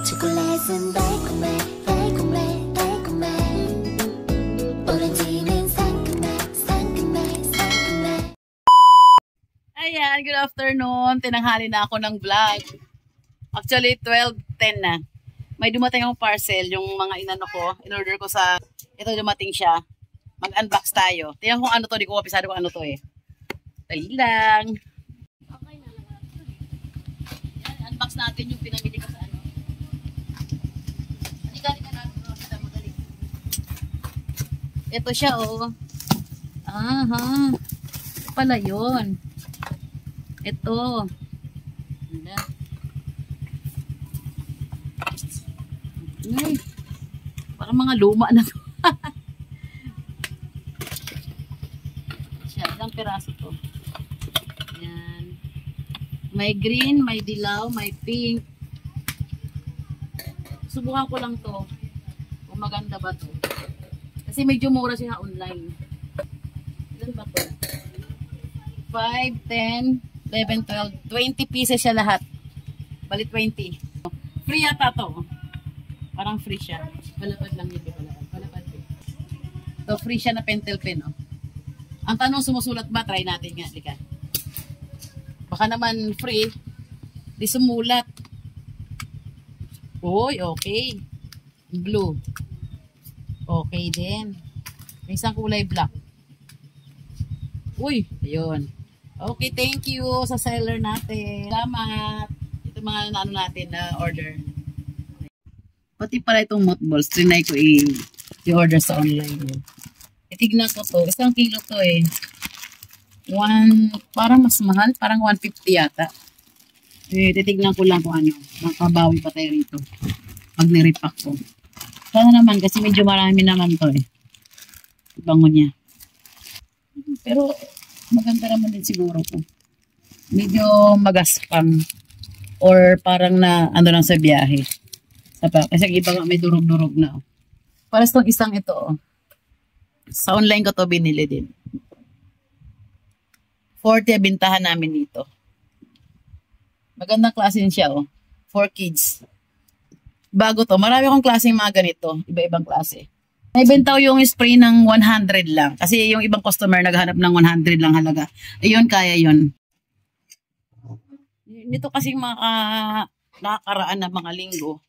초콜릿은 달콤해 달콤해 달콤해 오렌지는 상큼해 상큼해 상큼해. Ayan, good afternoon. Tinanghali na ako ng vlog. Actually, 12:10 na. May dumating akong parcel, yung mga inano ko, in-order ko sa, ito dumating siya. Mag-unbox tayo. Tingnan ko kung ano to, di ko kapisado kung ano to eh. Dali lang. Okay na. Yan, unbox natin yung pinamili ko sa ano. Halika natin, kita magaling. Ito siya oh. Aha. Ito pala yun. Ito. Ay, parang mga luma na to. Siya, ilang peraso to. Yan. May green, may dilaw, may pink. Subukan ko lang to. Kung maganda ba to. Kasi medyo mura siya online. Ilan ba to? 5, 10, 11, 12, 20 pieces siya lahat. Bali 20. Free yata to. Parang free siya. Palapad lang yun. Palapad yun. So, free siya na pentel pen. Oh. Ang tanong, sumusulat ba? Try natin nga. Lika. Baka naman free. Di sumulat. Uy, okay. Blue. Okay din. May isang kulay black. Uy, ayun. Okay, thank you sa seller natin. Salamat. Ito mga ano natin na order. Pati pala itong mothballs, trinay ko i-order sa online. Itignan ko to. Isang kilo to eh. Parang mas mahal. Parang 150 yata. Titignan ko lang kung ano. Makabawi pa tayo rito. Pag nirepack ko. Sana naman kasi medyo marami naman to eh. Bango niya. Pero maganda naman din siguro ko. Medyo magaspang. Or parang na ano lang sa biyahe. Kasi ang iba nga may durog-durog na. Para sa isang ito. Oh. Sa online ko to binili din. 40 bintahan namin dito. Magandang klase siya. Oh. For kids. Bago to. Marami akong klaseng mga ganito. Iba-ibang klase. Naibenta ko yung spray ng 100 lang. Kasi yung ibang customer naghahanap ng 100 lang halaga. Ayun, kaya yun. Nito kasing nakakaraan na mga linggo.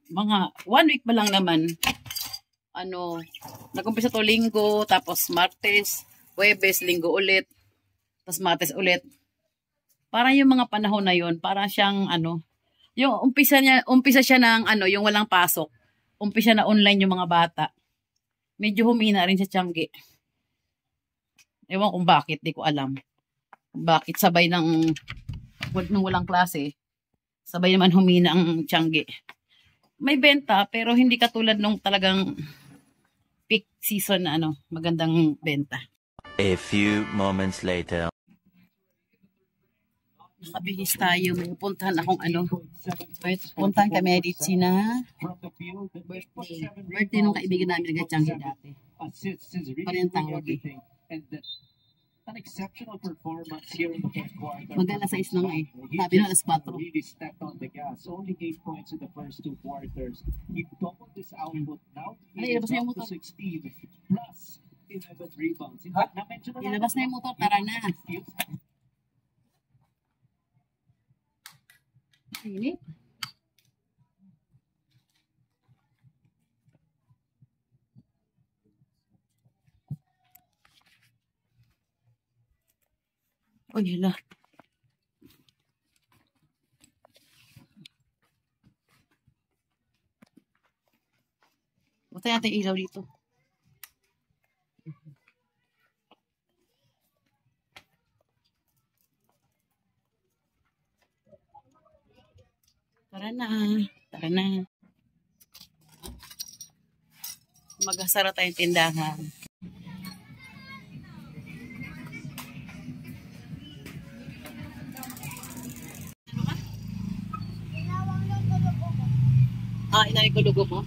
Mga 1 week pa lang naman nag-umpisa to linggo, tapos martes, huwebes, linggo ulit, tapos martes ulit. Parang yung mga panahon na yun, parang siyang yung umpisa siya ng yung walang pasok. Umpisa na online yung mga bata. Medyo humina rin sa tiyanggi. Ewan kung bakit, di ko alam. Bakit sabay nung walang klase. Sabay naman humina ang tiyanggi. May benta pero hindi katulad nung talagang peak season na magandang benta. A few moments later. Nakabihis tayo. May puntahan akong puntahan kami dito na birthday. Birthday nung kaibigan namin nag-tiyanggi dati. Parang tawag eh. An exceptional performance here in the first quarter. Mag-alas 6 na nga eh. Sabi na alas 4. Really stepped on the gas. Only 8 points in the first 2 quarters. He doubled his output now. He is up to 16 plus 11 rebounds. In fact, ilabas na yung motor. Tara na. Init. Oh, yala. Butay natin ilaw dito. Tara na. Tara na. Maghasara tayong tindahan. Inari ko lugo mo.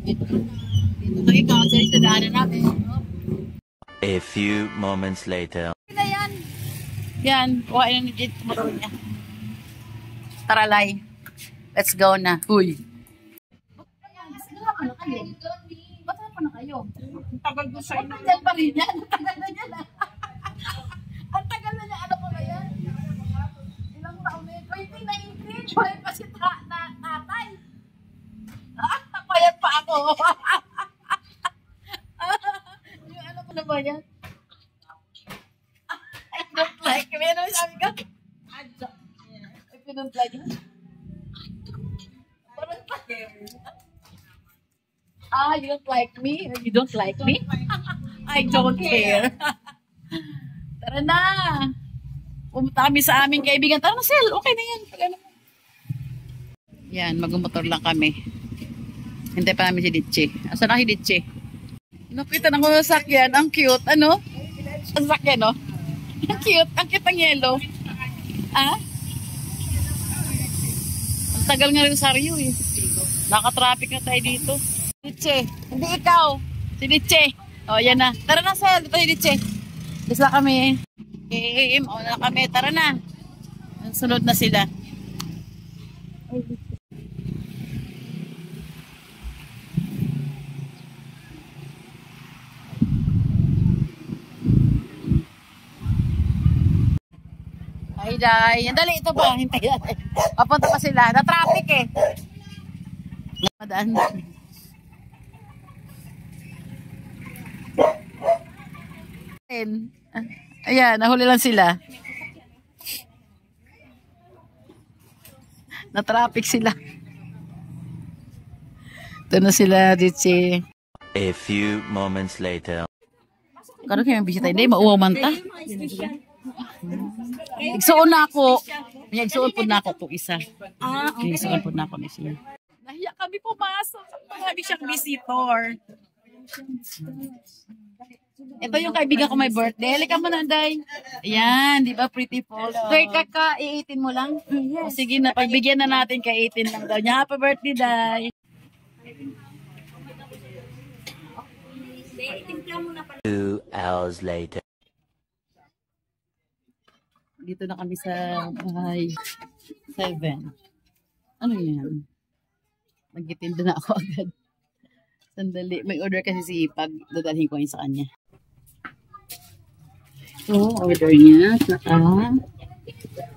Ito ikaw sa daanan natin. A few moments later. Yan. Yan. Kuhain na ni Jit. Motor niya. Taralay. Let's go na. Uy. Ba't na kayo? Ba't na kayo? Ang tagal doon sa inyo. Ang pa rin yan. Ang tagal na yan. Ang tagal na yan. Ano pa ba yan? Ilang taon na yun? 2019. Pwede pa si tatay. Napayat pa ako. Yung ano ko na ba yan? I don't like me. Ano sabi ka? If you don't like me. Parang pa. You don't like me? You don't like me? I don't care. Tara na. Pumunta kami sa aming kaibigan. Tara na, Sel. Okay na yan. Yan, mag-motor lang kami. Hintay pa namin si Ditche. Asan na si Ditche? Nakita na ko yung sakyan. Ang cute. Ano? Ang sakyan, no? Ang cute. Ang cute ng yellow. Ah? Ang tagal nga rin sa Rio, eh. Naka-traffic na tayo dito. Ditche. Hindi ikaw. Si Ditche. O, yan na. Tara na, Sel. Dito si Ditche. Bisa kami. Okay, mauna na kami. Tara na. Sunod na sila. Ay, day. Yan, dali. Ito ba? Hintay natin. Papunta pa sila. Na-traffic eh. Madaan. Ayan, nahuli lang sila. Na-traffic sila. Ito na sila, Ditche. A few moments later. Kano kayo yung bisita? Hindi, mauwaw man ta. Igsuon na ako. Igsuon po na ako itong isa. Okay. Igsuon po na ako ni siya. Nahiya kami pumasok. Marami siyang visitor. Ito yung kaibigan ko may birthday. Halika mo na, Day. Ayan, di ba? Pretty photo. Day, kaka, i-18 mo lang? Yes. O, sige na, pagbigyan na natin kay 18 lang daw niya. Happy birthday, Day. 2 hours later. Dito na kami sa bahay 7. Ano yan? Nagtitinda na ako agad. Sandali. May order kasi si Ipag. Dadalhin ko yun sa kanya. So, order niya. Saka,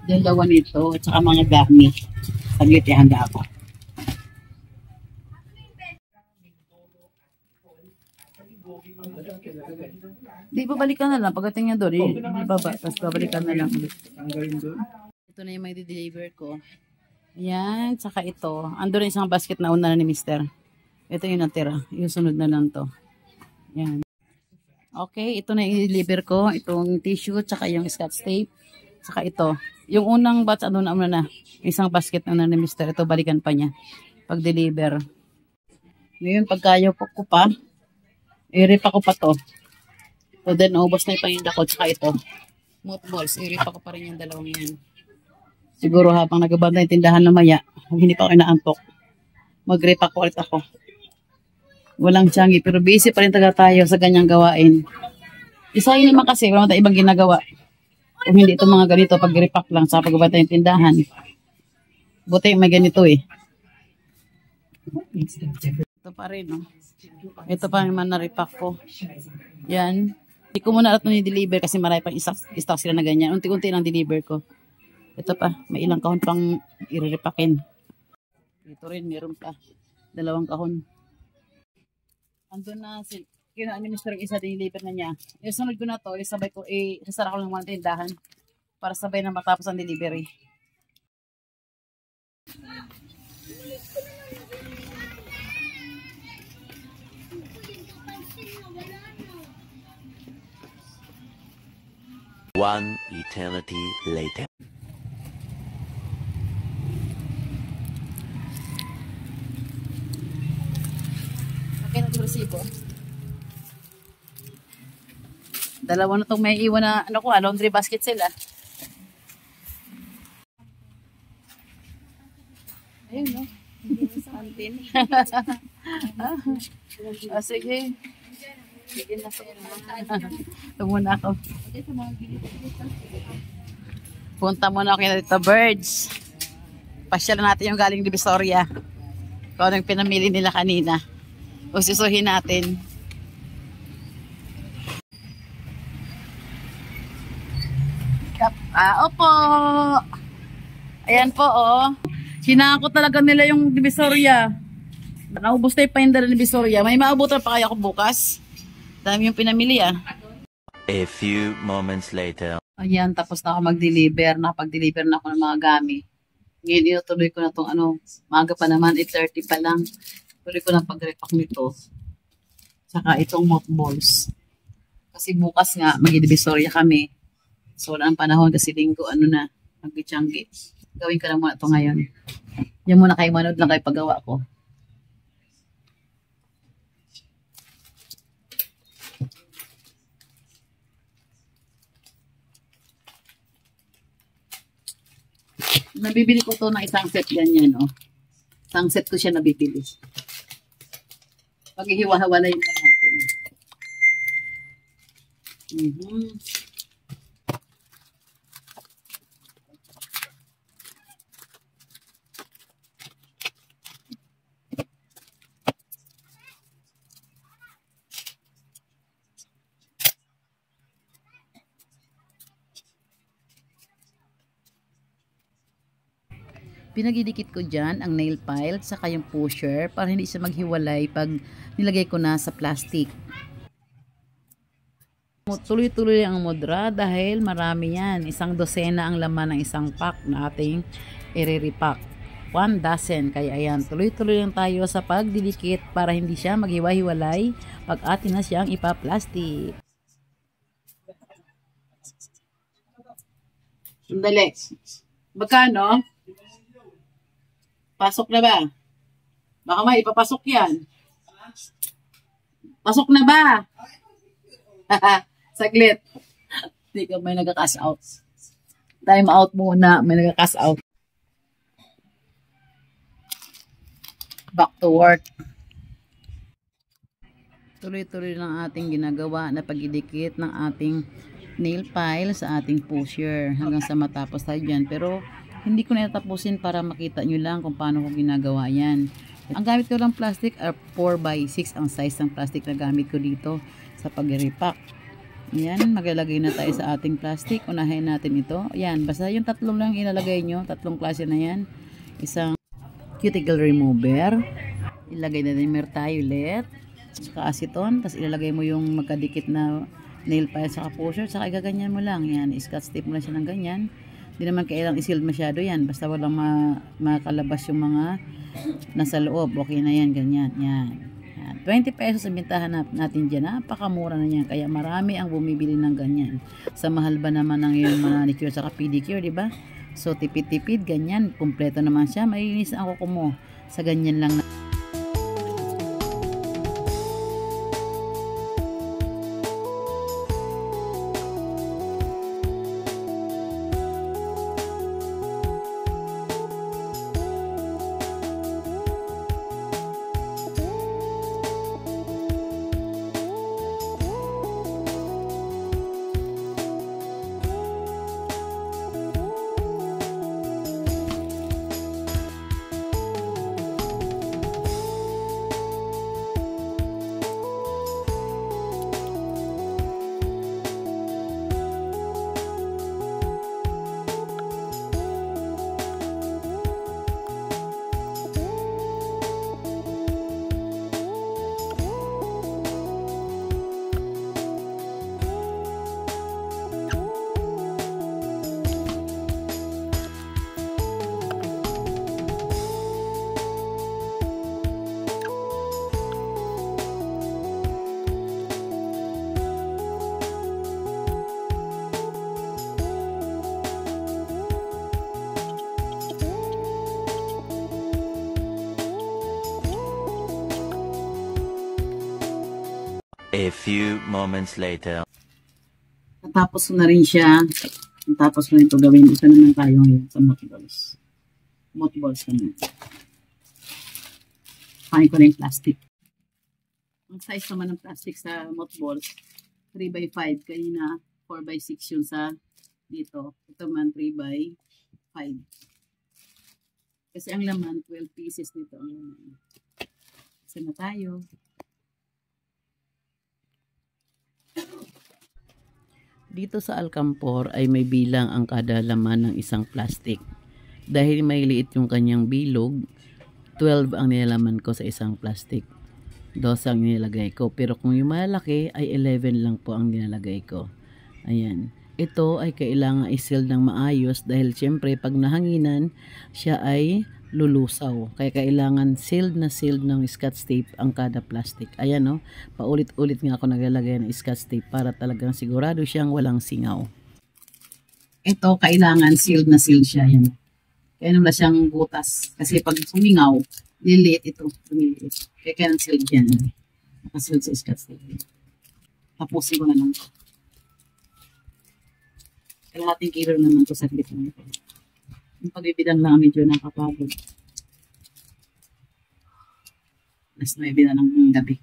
dalawa nito. At saka mga gami. Saglit, ihanda ako. Di babalikan na lang. Pagdating niya doon, di baba. Tapos babalikan na lang ulit. Ito na yung may deliver ko. Ayan. Saka ito. Ando na isang basket na una na ni Mister. Ito yung natira. Yung sunod na lang to. Ayan. Okay. Ito na yung deliver ko. Itong tissue. Tsaka yung scotch tape. Tsaka ito. Yung unang batch, ano na na. Isang basket na ni Mister. Ito balikan pa niya. Pag-deliver. Ngayon, pagkayo ko pa. I-rip ako pa to. So then, ubos na yung paninda ko. Tsaka ito. Mothballs. I-rip ako pa rin yung dalawang yan. Siguro habang nagabanda yung tindahan na maya, hindi pa ako inaantok. Mag-rip ako ulit ako. Walang tiyanggi, pero busy pa rin taga tayo sa ganyang gawain. Isahin naman kasi, wala tayong ibang ginagawa. Kung hindi ito mga ganito, pag-repack lang sa pagbabata yung tindahan. Buti may ganito eh. Ito pa rin, no? Ito pa naman na-repack ko. Yan. Hindi ko muna alat ni-deliver kasi marami pang stock sila na ganyan. Unti-unti lang deliver ko. Ito pa, may ilang kahon pang i-repakin. Ito rin, meron pa. 2 kahon. Andun na, kinaan ni Mr. isa, deliver na niya. Yung sunod ko na to, sabay ko, sasara ko lang mga tindahan para sabay na matapos ang delivery. One eternity later. Okay na yung resibo. 2 na itong may iwan na, laundry basket sila. Ayun, no? Antin. Sige. Sige na sir. Ito muna ako. Punta muna ako kay Tito Birds. Pasyal natin yung galing Divisoria. Kung anong pinamili nila kanina. Usisuhin natin. Opo. Ayan po, oh. Sinako talaga nila yung Divisoria. Naubos na yung painda ng Divisoria. May maabutan pa kaya ako bukas? Dami yung pinamili, ah. A few moments later. Ayan, tapos na ako mag-deliver. Nakapag-deliver na ako ng mga gamit. Ngayon, inutuloy ko na itong maaga pa naman, 8:30 pa lang. Tuloy ko na pag-repack nito. Saka itong mothballs. Kasi bukas nga, mag-Divisoria kami. So, wala ang panahon kasi linggo, mag-changi. Gawin ko lang muna ito ngayon. Yan muna kayo, manood lang kayo paggawa ko. Nabibili ko to ng isang set ganyan, oh. Isang set ko siya nabibili. Paghihiwa-hawalay lang natin. Pinagidikit ko dyan ang nail file saka yung pusher para hindi siya maghiwalay pag nilagay ko na sa plastic. Tuloy-tuloy ang mudra dahil marami yan. 1 dosena ang laman ng isang pack na ating i-repack. 1 dozen. Kaya ayan, tuloy-tuloy lang tayo sa pagdidikit para hindi siya maghiwa-hiwalay pag atin na siyang ipa-plastic. Sandali. Magkano? Pasok na ba? Baka may ipapasok yan. Pasok na ba? Saglit. Hindi ka may nag-cash out. Time out muna. May nag-cash out. Back to work. Tuloy-tuloy lang ating ginagawa na pagidikit ng ating nail file sa ating pusher hanggang sa matapos tayo dyan. Pero hindi ko na tapusin para makita nyo lang kung paano ko ginagawa yan. Ang gamit ko lang plastic are 4x6 ang size ng plastic na gamit ko dito sa pag-repack. Ayan, maglalagay na tayo sa ating plastic. Unahin natin ito. Ayan, basta yung tatlong lang ilalagay nyo. Tatlong klase na yan. Isang cuticle remover. Ilagay na din mertiolet. Saka aceton. Tapos ilalagay mo yung magkadikit na nail file sa pusher. Saka igaganyan mo lang. Ayan, scotch tape mo lang siya ng ganyan. Hindi naman kailang i-seal masyado yan. Basta walang makalabas yung mga nasa loob. Okay na yan, ganyan. Yan. 20 pesos ang bintahan natin dyan. Napakamura na yan. Kaya marami ang bumibili ng ganyan. Sa mahal ba naman ng yung manicure sa pedicure, diba? So, tipid-tipid, ganyan. Kompleto naman siya. Malinis ang kuko mo. Sa ganyan lang na. A few moments later. Natapos ko na rin siya. Natapos ko na ito gawin. Isa naman tayo ngayon sa mothballs. Mothballs naman. Kain ko na yung plastic. Ang size naman ng plastic sa mothballs, 3x5. Kanina, 4x6 yun sa dito. Ito man, 3x5. Kasi ang laman, 12 pieces nito ang laman. Kasi na tayo. Dito sa Alcampor ay may bilang ang kada laman ng isang plastic. Dahil may liit yung kanyang bilog, 12 ang nilalaman ko sa isang plastic. 12 ang nilagay ko. Pero kung yung malaki ay 11 lang po ang nilalagay ko. Ayan. Ito ay kailangan i-seal ng maayos dahil syempre pag nahanginan, siya ay lulusaw. Kaya kailangan sealed ng scotch tape ang kada plastic. Ayan o, paulit-ulit nga ako naglalagay ng scotch tape para talagang sigurado siyang walang singaw. Ito kailangan sealed siya. Ayan. Kaya naman siyang butas. Kasi pag sumingaw, liliit ito. Lumiliit. Kaya kailangan sealed yan. Nakasealed sa scotch tape. Tapusin ko na lang. Kalahating kilo naman ito sa clip na ito. Yung pagbibidang lang medyo nakapagod. Mas may bida ng gabi.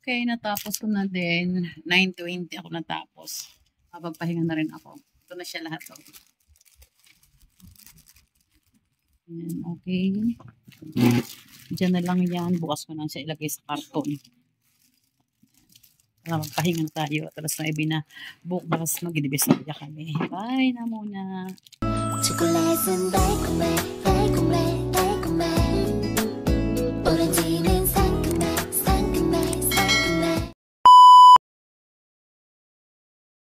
Okay, natapos ko na din. 9:20 ako natapos. Mapagpahinga na rin ako. Ito na siya lahat. Oh. Ayan, okay. Diyan na lang yan. Bukas ko na siya ilagay sa karton. Magpahinga tayo. Tapos na ibina. Bukas mag-Divisoria kami. Bye na muna. 초콜릿은 달콤해